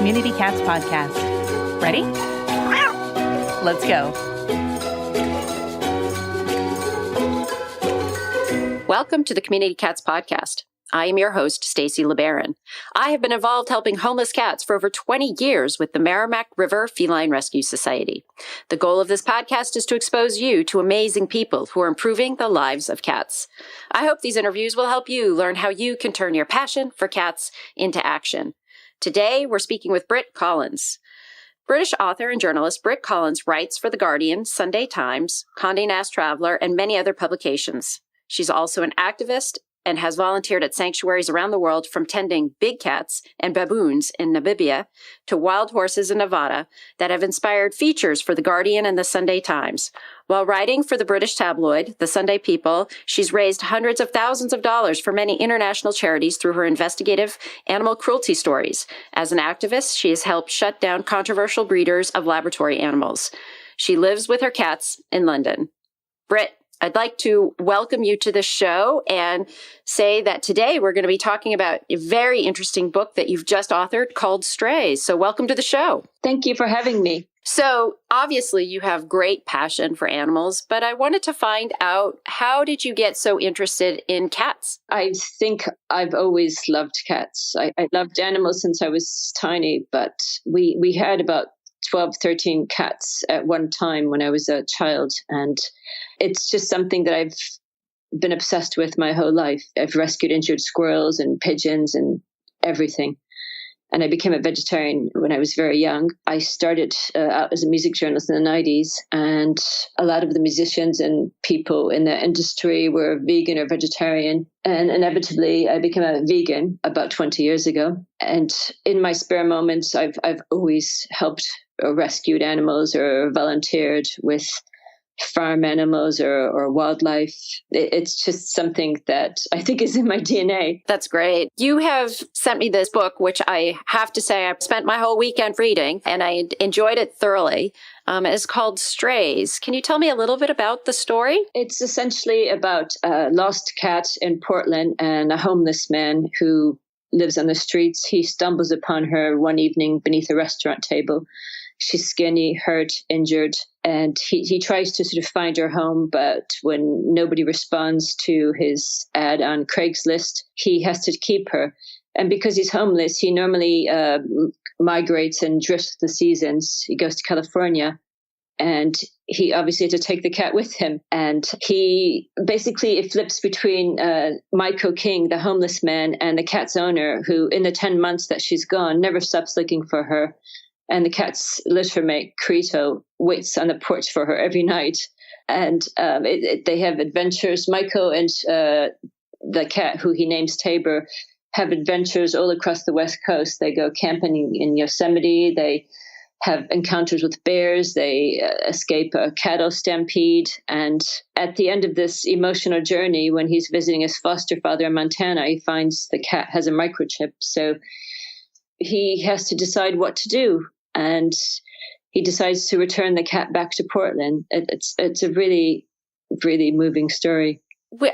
Community Cats podcast. Ready? Let's go. Welcome to the Community Cats podcast. I am your host, Stacy LeBaron. I have been involved helping homeless cats for over 20 years with the Merrimack River Feline Rescue Society. The goal of this podcast is to expose you to amazing people who are improving the lives of cats. I hope these interviews will help you learn how you can turn your passion for cats into action. Today, we're speaking with Britt Collins. British author and journalist Britt Collins writes for The Guardian, Sunday Times, Condé Nast Traveler, and many other publications. She's also an activist and has volunteered at sanctuaries around the world, from tending big cats and baboons in Namibia to wild horses in Nevada, that have inspired features for The Guardian and the Sunday Times. While writing for the British tabloid, The Sunday People, she's raised hundreds of thousands of dollars for many international charities through her investigative animal cruelty stories. As an activist, she has helped shut down controversial breeders of laboratory animals. She lives with her cats in London. Britt, I'd like to welcome you to the show and say that today we're going to be talking about a very interesting book that you've just authored called Strays. So welcome to the show. Thank you for having me. So obviously you have great passion for animals, but I wanted to find out, how did you get so interested in cats? I think I've always loved cats. I loved animals since I was tiny, but we had about 12, 13 cats at one time when I was a child. And it's just something that I've been obsessed with my whole life. I've rescued injured squirrels and pigeons and everything. And I became a vegetarian when I was very young. I started out as a music journalist in the 90s, and a lot of the musicians and people in the industry were vegan or vegetarian. And inevitably, I became a vegan about 20 years ago. And in my spare moments, I've always helped or rescued animals or volunteered with farm animals or wildlife. It's just something that I think is in my DNA. That's great. You have sent me this book, which I have to say I spent my whole weekend reading, and I enjoyed it thoroughly. It's called Strays. Can you tell me a little bit about the story? It's essentially about a lost cat in Portland and a homeless man who lives on the streets. He stumbles upon her one evening beneath a restaurant table. She's skinny, hurt, injured, and he tries to sort of find her home, but when nobody responds to his ad on Craigslist, he has to keep her. And because he's homeless, he normally migrates and drifts the seasons. He goes to California, and he obviously had to take the cat with him. And it flips between Michael King, the homeless man, and the cat's owner, who in the 10 months that she's gone, never stops looking for her. And the cat's litter mate, Creto, waits on the porch for her every night. And they have adventures. Michael and the cat, who he names Tabor, have adventures all across the West Coast. They go camping in Yosemite. They have encounters with bears. They escape a cattle stampede. And at the end of this emotional journey, when he's visiting his foster father in Montana, he finds the cat has a microchip. So he has to decide what to do. And he decides to return the cat back to Portland. It's a really, really moving story.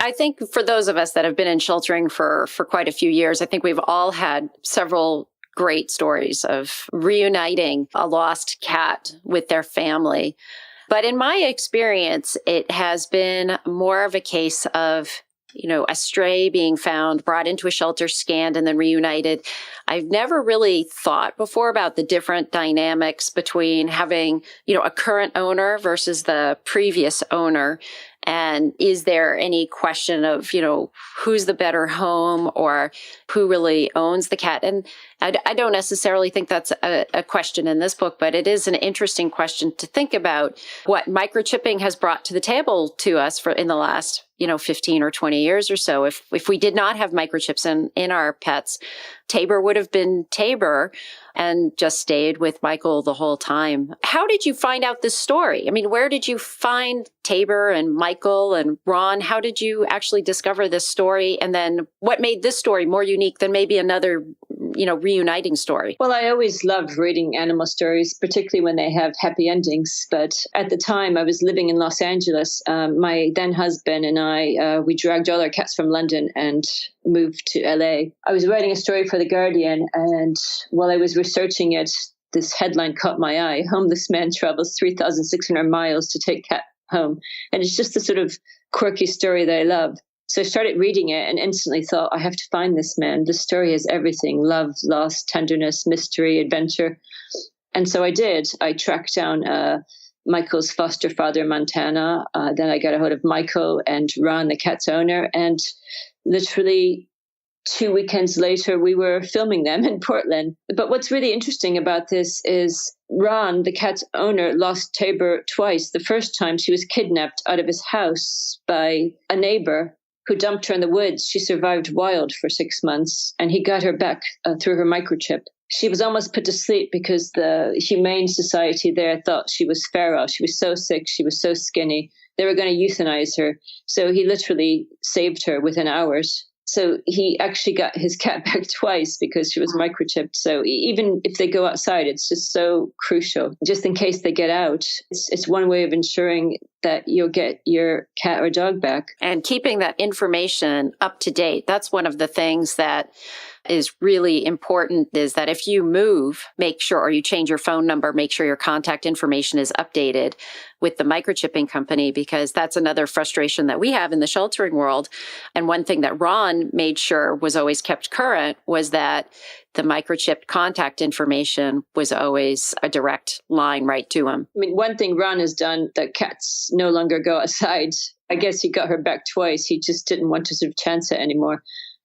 I think for those of us that have been in sheltering for quite a few years, I think we've all had several great stories of reuniting a lost cat with their family. But in my experience, it has been more of a case of, a stray being found, brought into a shelter, scanned, and then reunited. I've never really thought before about the different dynamics between having, a current owner versus the previous owner. And is there any question of, who's the better home or who really owns the cat? And I don't necessarily think that's a question in this book, but it is an interesting question to think about what microchipping has brought to the table to us in the last, 15 or 20 years or so. If we did not have microchips in our pets, Tabor would have been Tabor and just stayed with Michael the whole time. How did you find out this story? I mean, where did you find Tabor and Michael and Ron? How did you actually discover this story? And then what made this story more unique than maybe another reuniting story? Well, I always loved reading animal stories, particularly when they have happy endings. But at the time, I was living in Los Angeles. My then husband and I, we dragged all our cats from London and moved to LA. I was writing a story for The Guardian, and while I was researching it, this headline caught my eye. Homeless man travels 3,600 miles to take cat home. And it's just the sort of quirky story that I love. So I started reading it and instantly thought, I have to find this man. This story has everything: love, loss, tenderness, mystery, adventure. And so I did. I tracked down Michael's foster father in Montana. Then I got a hold of Michael and Ron, the cat's owner. And literally 2 weekends later, we were filming them in Portland. But what's really interesting about this is Ron, the cat's owner, lost Tabor twice. The first time she was kidnapped out of his house by a neighbor who dumped her in the woods. She survived wild for 6 months, and he got her back through her microchip. She was almost put to sleep because the Humane Society there thought she was feral. She was so sick. She was so skinny. They were going to euthanize her. So he literally saved her within hours. So he actually got his cat back twice because she was microchipped. So even if they go outside, it's just so crucial. Just in case they get out, it's one way of ensuring that you'll get your cat or dog back. And keeping that information up to date. That's one of the things that is really important, is that if you move, make sure, or you change your phone number, make sure your contact information is updated with the microchipping company, because that's another frustration that we have in the sheltering world. And one thing that Ron made sure was always kept current was that the microchipped contact information was always a direct line right to him. I mean, one thing Ron has done, that cats no longer go outside. I guess he got her back twice. He just didn't want to sort of chance it anymore.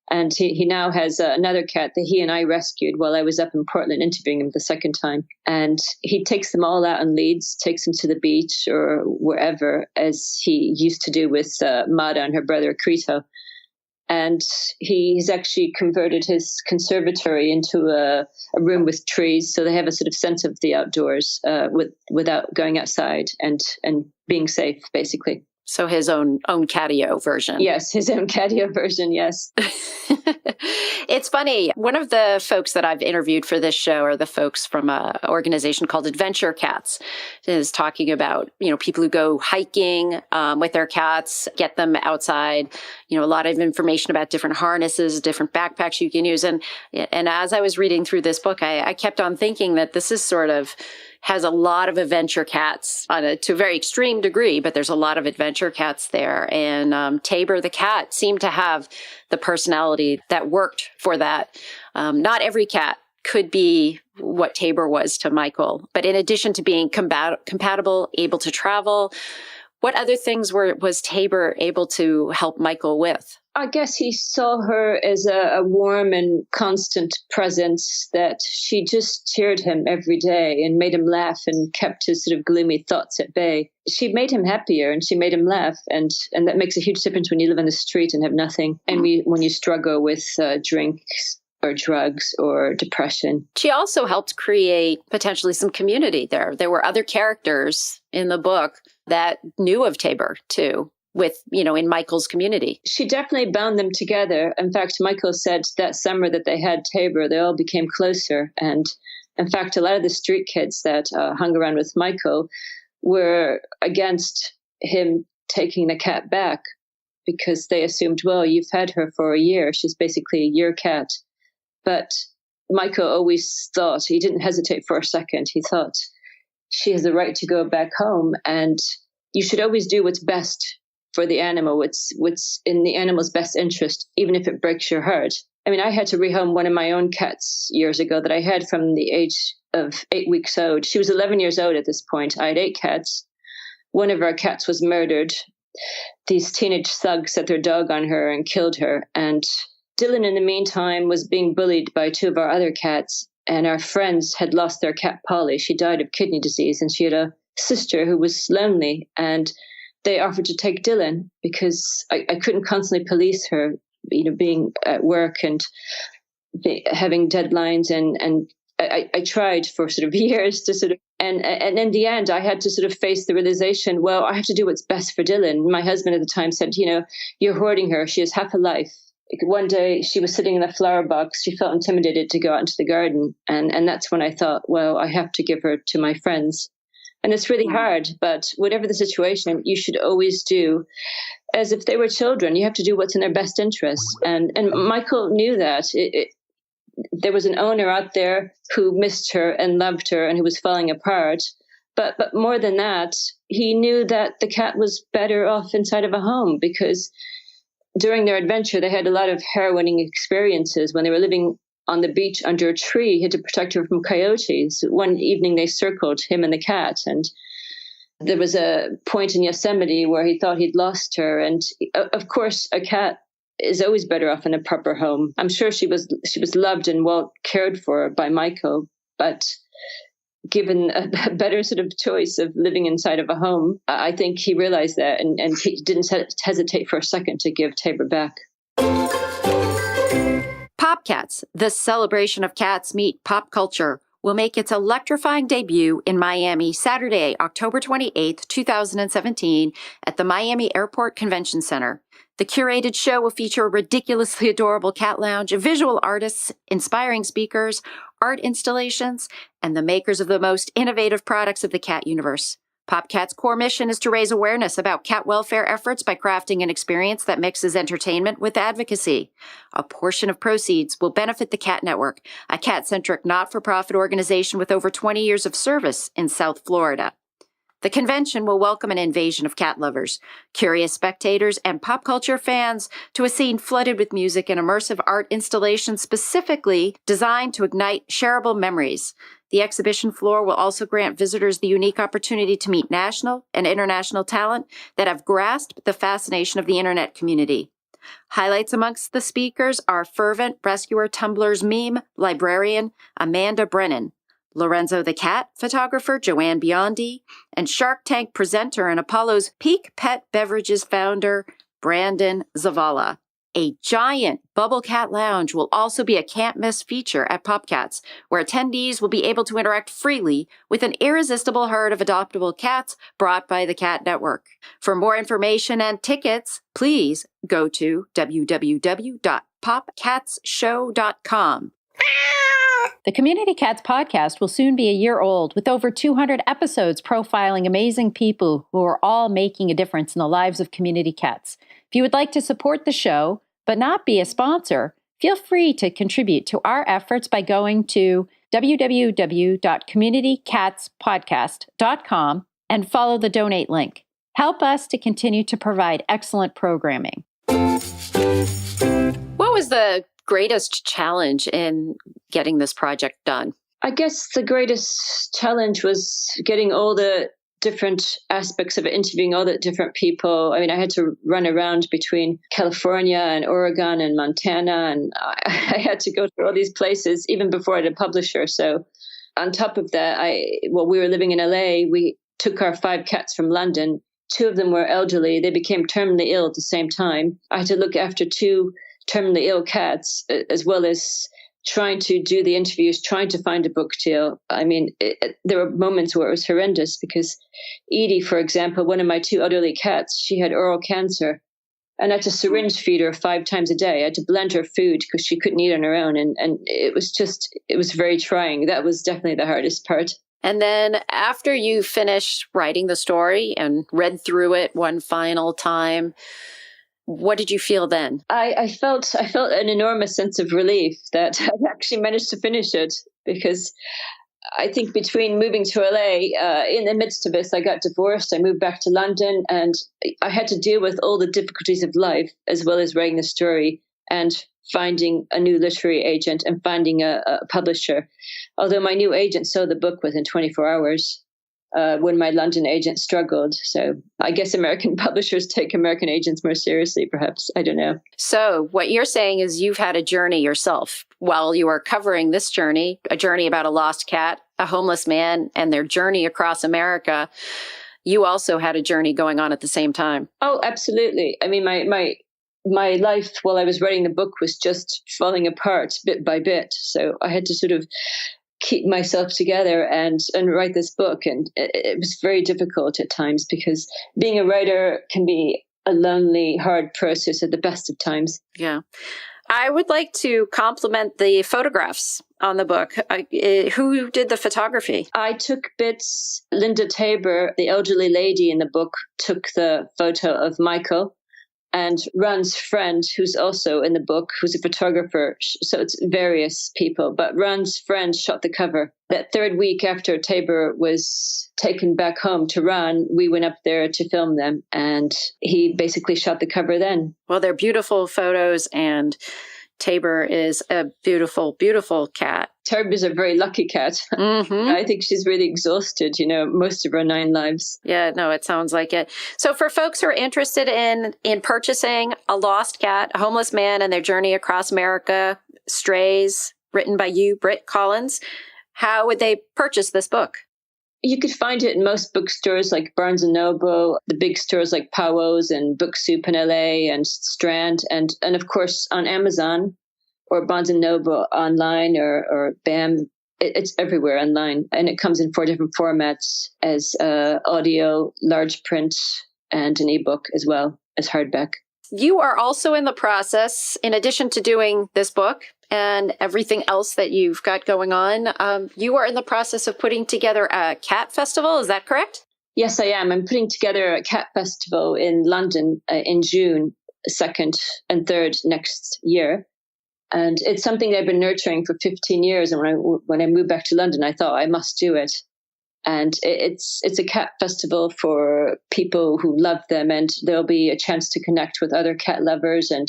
And he now has another cat that he and I rescued while I was up in Portland interviewing him the second time. And he takes them all out on leads, takes them to the beach or wherever, as he used to do with Mada and her brother Crito. And he's actually converted his conservatory into a room with trees, so they have a sort of sense of the outdoors without going outside and being safe, basically. So his own catio version. Yes, his own catio version, yes. It's funny. One of the folks that I've interviewed for this show are the folks from an organization called Adventure Cats, is talking about, people who go hiking with their cats, get them outside, a lot of information about different harnesses, different backpacks you can use. And as I was reading through this book, I kept on thinking that this is sort of has a lot of adventure cats to a very extreme degree, but there's a lot of adventure cats there. And Tabor the cat seemed to have the personality that worked for that. Not every cat could be what Tabor was to Michael, but in addition to being compatible, able to travel, what other things was Tabor able to help Michael with? I guess he saw her as a warm and constant presence, that she just cheered him every day and made him laugh and kept his sort of gloomy thoughts at bay. She made him happier and she made him laugh. And that makes a huge difference when you live on the street and have nothing. And when you struggle with drinks or drugs or depression. She also helped create potentially some community there. There were other characters in the book that knew of Tabor too, with, in Michael's community. She definitely bound them together. In fact, Michael said that summer that they had Tabor, they all became closer. And in fact, a lot of the street kids that hung around with Michael were against him taking the cat back, because they assumed, well, you've had her for a year. She's basically your cat. But Michael always thought, he didn't hesitate for a second. He thought, she has the right to go back home, and you should always do what's best for the animal, what's in the animal's best interest, even if it breaks your heart. I mean, I had to rehome one of my own cats years ago that I had from the age of 8 weeks old. She was 11 years old at this point. I had 8 cats. One of our cats was murdered. These teenage thugs set their dog on her and killed her. And Dylan, in the meantime, was being bullied by 2 of our other cats. And our friends had lost their cat, Polly. She died of kidney disease, and she had a sister who was lonely. And they offered to take Dylan because I couldn't constantly police her, being at work and having deadlines. And I tried for sort of years to sort of, and in the end, I had to sort of face the realization, well, I have to do what's best for Dylan. My husband at the time said, you're hoarding her. She has half a life. one day she was sitting in a flower box. She felt intimidated to go out into the garden. And that's when I thought, well, I have to give her to my friends. And it's really hard, but whatever the situation, you should always do as if they were children. You have to do what's in their best interest. And Michael knew that. There was an owner out there who missed her and loved her and who was falling apart. But more than that, he knew that the cat was better off inside of a home, because during their adventure, they had a lot of harrowing experiences. When they were living on the beach under a tree, he had to protect her from coyotes. One evening, they circled him and the cat, and there was a point in Yosemite where he thought he'd lost her. And of course, a cat is always better off in a proper home. I'm sure she was loved and well cared for by Michael, but given a better sort of choice of living inside of a home, I think he realized that, and he didn't hesitate for a second to give Tabor back. Popcats, the celebration of cats meet pop culture, will make its electrifying debut in Miami Saturday, October 28th, 2017 at the Miami Airport Convention Center. The curated show will feature a ridiculously adorable cat lounge, visual artists, inspiring speakers, art installations, and the makers of the most innovative products of the cat universe. PopCat's core mission is to raise awareness about cat welfare efforts by crafting an experience that mixes entertainment with advocacy. A portion of proceeds will benefit the Cat Network, a cat-centric not-for-profit organization with over 20 years of service in South Florida. The convention will welcome an invasion of cat lovers, curious spectators, and pop culture fans to a scene flooded with music and immersive art installations specifically designed to ignite shareable memories. The exhibition floor will also grant visitors the unique opportunity to meet national and international talent that have grasped the fascination of the internet community. Highlights amongst the speakers are fervent rescuer Tumblr's meme librarian Amanda Brennan, Lorenzo the Cat photographer Joanne Biondi, and Shark Tank presenter and Apollo's Peak Pet Beverages founder Brandon Zavala. A giant bubble cat lounge will also be a can't-miss feature at PopCats, where attendees will be able to interact freely with an irresistible herd of adoptable cats brought by the Cat Network. For more information and tickets, please go to www.popcatsshow.com. The Community Cats podcast will soon be a year old, with over 200 episodes profiling amazing people who are all making a difference in the lives of community cats. If you would like to support the show, but not be a sponsor, feel free to contribute to our efforts by going to www.communitycatspodcast.com and follow the donate link. Help us to continue to provide excellent programming. What was the greatest challenge in getting this project done? I guess the greatest challenge was getting all the different aspects of it, interviewing all the different people. I mean, I had to run around between California and Oregon and Montana, and I had to go to all these places even before I had a publisher. So on top of that, we were living in LA. We took our 5 cats from London. 2 of them were elderly. They became terminally ill at the same time. I had to look after 2 terminally ill cats, as well as trying to do the interviews, trying to find a book deal. I mean, there were moments where it was horrendous because Edie, for example, one of my 2 elderly cats, she had oral cancer. And I had to syringe feed her 5 times a day. I had to blend her food because she couldn't eat on her own. And it was very trying. That was definitely the hardest part. And then after you finished writing the story and read through it one final time, what did you feel then? I felt an enormous sense of relief that I actually managed to finish it, because I think between moving to LA, in the midst of this, I got divorced. I moved back to London, and I had to deal with all the difficulties of life, as well as writing the story and finding a new literary agent and finding a publisher. Although my new agent sold the book within 24 hours. When my London agent struggled. So I guess American publishers take American agents more seriously, perhaps. I don't know. So what you're saying is you've had a journey yourself while you are covering this journey, a journey about a lost cat, a homeless man, and their journey across America. You also had a journey going on at the same time. Oh, absolutely. I mean, my life while I was writing the book was just falling apart bit by bit. So I had to sort of keep myself together and write this book. And it was very difficult at times, because being a writer can be a lonely, hard process at the best of times. Yeah. I would like to compliment the photographs on the book. Who did the photography? I took bits. Linda Tabor, the elderly lady in the book, took the photo of Michael. And Ron's friend, who's also in the book, who's a photographer. So it's various people. But Ron's friend shot the cover. That third week after Tabor was taken back home to Ron, we went up there to film them. And he basically shot the cover then. Well, they're beautiful photos, and Tabor is a beautiful, beautiful cat. Tabor is a very lucky cat. Mm-hmm. I think she's really exhausted, most of her 9 lives. Yeah, no, it sounds like it. So for folks who are interested in purchasing A Lost Cat, A Homeless Man and Their Journey Across America, Strays, written by you, Britt Collins, how would they purchase this book? You could find it in most bookstores like Barnes & Noble, the big stores like Powwows and Book Soup in LA and Strand, and of course on Amazon or Barnes & Noble online or BAM. It's everywhere online. And it comes in 4 different formats as audio, large print, and an ebook as well as hardback. You are also in the process, in addition to doing this book and everything else that you've got going on, you are in the process of putting together a cat festival. Is that correct? Yes, I am. I'm putting together a cat festival in London in June 2nd and 3rd next year. And it's something I've been nurturing for 15 years. And when I moved back to London, I thought I must do it. And it's a cat festival for people who love them. And there'll be a chance to connect with other cat lovers and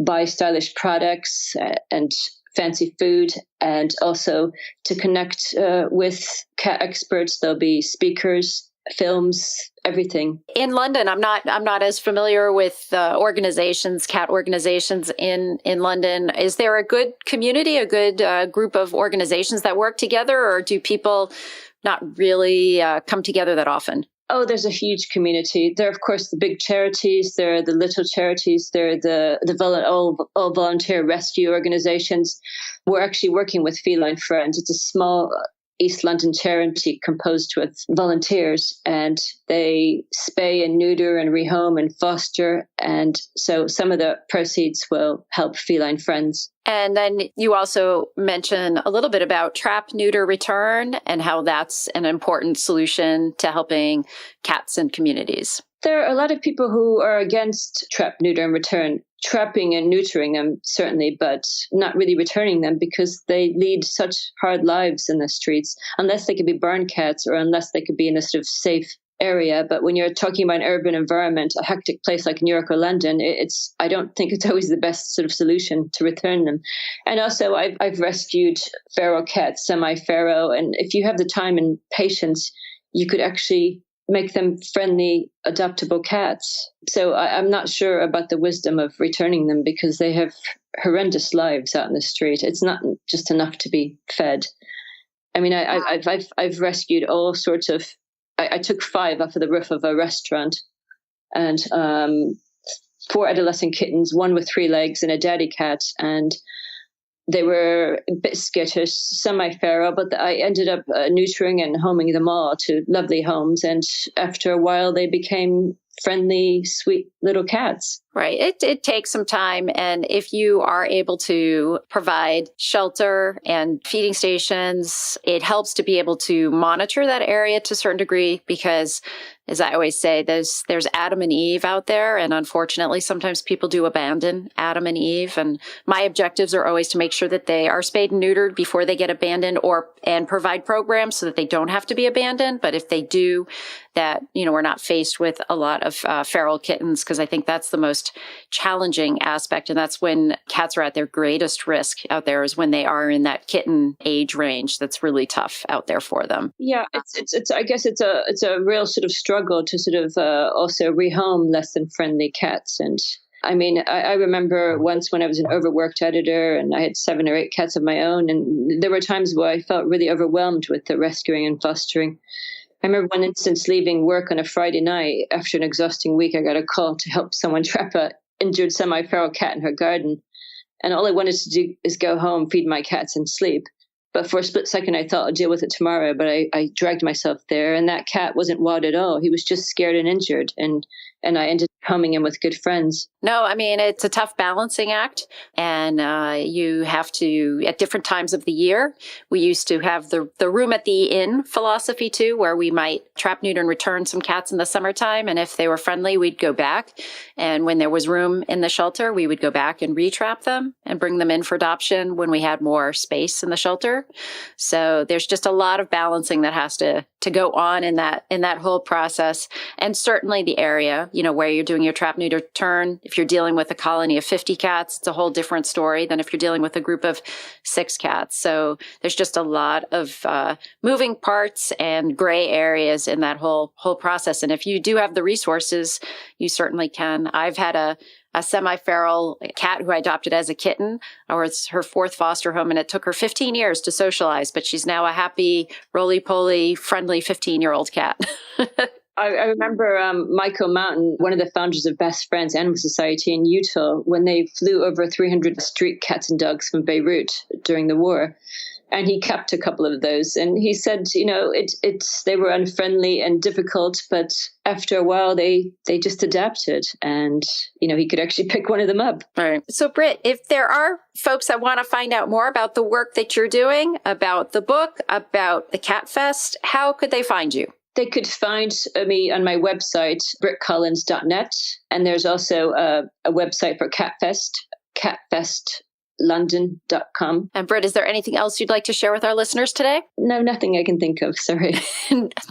buy stylish products and fancy food, and also to connect with cat experts. There'll be speakers, films, everything. In London, I'm not as familiar with organizations, cat organizations in London. Is there a good community, a good group of organizations that work together, or do people not really come together that often? Oh, there's a huge community. There are, of course, the big charities. There are the little charities. There are the all volunteer rescue organizations. We're actually working with Feline Friends. It's a small East London charity composed with volunteers, and they spay and neuter and rehome and foster. And so some of the proceeds will help Feline Friends. And then you also mention a little bit about trap, neuter, return, and how that's an important solution to helping cats and communities. There are a lot of people who are against trap, neuter, and return. Trapping and neutering them, certainly, but not really returning them because they lead such hard lives in the streets, unless they could be barn cats or unless they could be in a sort of safe area. But when you're talking about an urban environment, a hectic place like New York or London, I don't think it's always the best sort of solution to return them. And also, I've rescued feral cats, semi-feral, and if you have the time and patience, you could actually make them friendly, adoptable cats. So I'm not sure about the wisdom of returning them because they have horrendous lives out in the street. It's not just enough to be fed. I mean, I've rescued all sorts of. I took 5 off of the roof of a restaurant, and 4 adolescent kittens, 1 with 3 legs and a daddy cat, and they were a bit skittish, semi-feral, but I ended up neutering and homing them all to lovely homes. And after a while, they became friendly, sweet little cats. Right. It takes some time. And if you are able to provide shelter and feeding stations, it helps to be able to monitor that area to a certain degree because, as I always say, there's Adam and Eve out there. And unfortunately, sometimes people do abandon Adam and Eve. And my objectives are always to make sure that they are spayed and neutered before they get abandoned and provide programs so that they don't have to be abandoned. But if they do, that, we're not faced with a lot of feral kittens, because I think that's the most challenging aspect. And that's when cats are at their greatest risk out there, is when they are in that kitten age range. That's really tough out there for them. Yeah, it's I guess it's a real sort of struggle to sort of also rehome less than friendly cats. And I mean, I remember once when I was an overworked editor and I had 7 or 8 cats of my own, and there were times where I felt really overwhelmed with the rescuing and fostering. I remember one instance leaving work on a Friday night. After an exhausting week, I got a call to help someone trap a injured semi-feral cat in her garden. And all I wanted to do is go home, feed my cats, and sleep. But for a split second, I thought I'll deal with it tomorrow. But I dragged myself there, and that cat wasn't wild at all. He was just scared and injured. And I ended up homing in with good friends. No, I mean, it's a tough balancing act. And you have to, at different times of the year, we used to have the room at the inn philosophy too, where we might trap, neuter, and return some cats in the summertime. And if they were friendly, we'd go back. And when there was room in the shelter, we would go back and retrap them and bring them in for adoption when we had more space in the shelter. So there's just a lot of balancing that has to go on in that whole process. And certainly the area, where you're doing your trap, neuter, turn. If you're dealing with a colony of 50 cats, it's a whole different story than if you're dealing with a group of 6 cats. So there's just a lot of moving parts and gray areas in that whole process. And if you do have the resources, you certainly can. I've had a semi-feral cat who I adopted as a kitten, or it's her 4th foster home, and it took her 15 years to socialize, but she's now a happy, roly-poly, friendly 15-year-old cat. I remember Michael Mountain, one of the founders of Best Friends Animal Society in Utah, when they flew over 300 street cats and dogs from Beirut during the war. And he kept a couple of those. And he said, they were unfriendly and difficult, but after a while, they just adapted. And, he could actually pick one of them up. Right. So, Britt, if there are folks that want to find out more about the work that you're doing, about the book, about the Cat Fest, how could they find you? They could find me on my website, brittcollins.net. And there's also a website for Cat Fest, catfestlondon.com. And Britt, is there anything else you'd like to share with our listeners today? No, nothing I can think of. Sorry.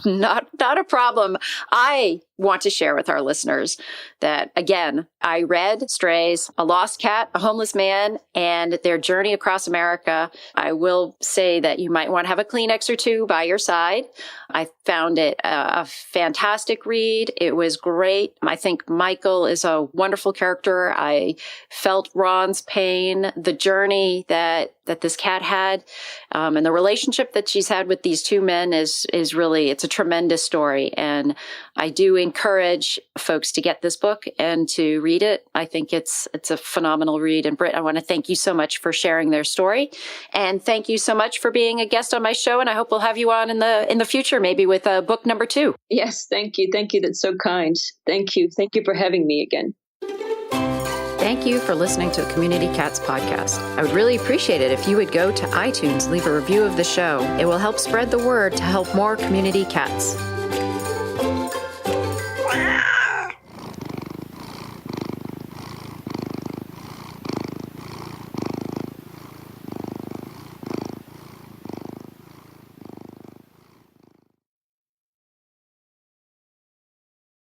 Not a problem. I want to share with our listeners that, again, I read Strays, A Lost Cat, A Homeless Man, and Their Journey Across America. I will say that you might want to have a Kleenex or two by your side. I found it a fantastic read. It was great. I think Michael is a wonderful character. I felt Ron's pain, the journey that this cat had, and the relationship that she's had with these 2 men is really, it's a tremendous story. And I do encourage folks to get this book and to read it. I think it's a phenomenal read. And Britt, I want to thank you so much for sharing their story. And thank you so much for being a guest on my show. And I hope we'll have you on in the future, maybe with book number 2. Yes, thank you. Thank you. That's so kind. Thank you. Thank you for having me again. Thank you for listening to the Community Cats podcast. I would really appreciate it if you would go to iTunes, leave a review of the show. It will help spread the word to help more community cats.